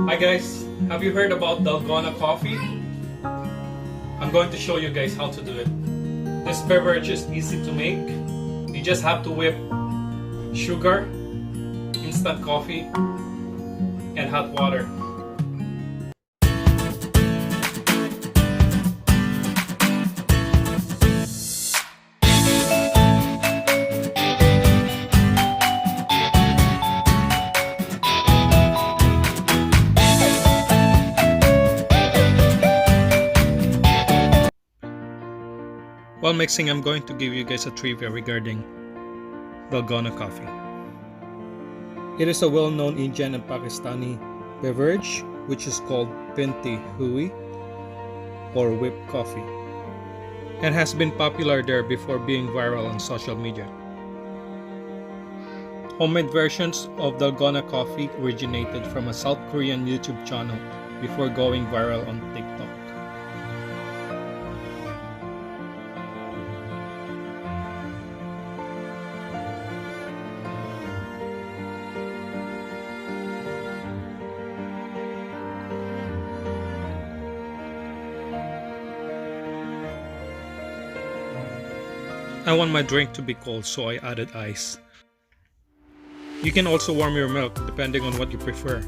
Hi guys, have you heard about Dalgona Coffee? I'm going to show you guys how to do it. This beverage is easy to make. You just have to whip sugar, instant coffee, and hot water. While mixing, I'm going to give you guys a trivia regarding Dalgona Coffee. It is a well-known Indian and Pakistani beverage which is called Pinti Hui or whipped coffee and has been popular there before being viral on social media. Homemade versions of Dalgona Coffee originated from a South Korean YouTube channel before going viral on TikTok. I want my drink to be cold, so I added ice. You can also warm your milk depending on what you prefer.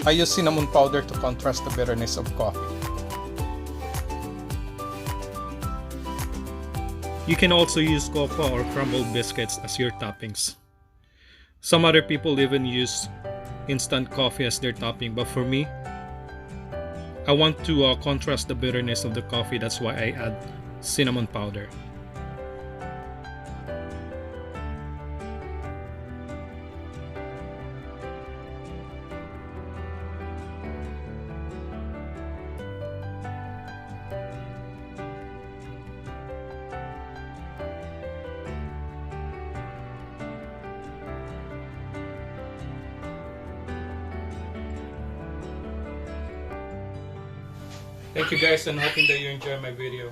I use cinnamon powder to contrast the bitterness of coffee. You can also use cocoa or crumbled biscuits as your toppings. Some other people even use instant coffee as their topping, but for me, I want to contrast the bitterness of the coffee. That's why I add cinnamon powder. Thank you guys, and hoping that you enjoy my video.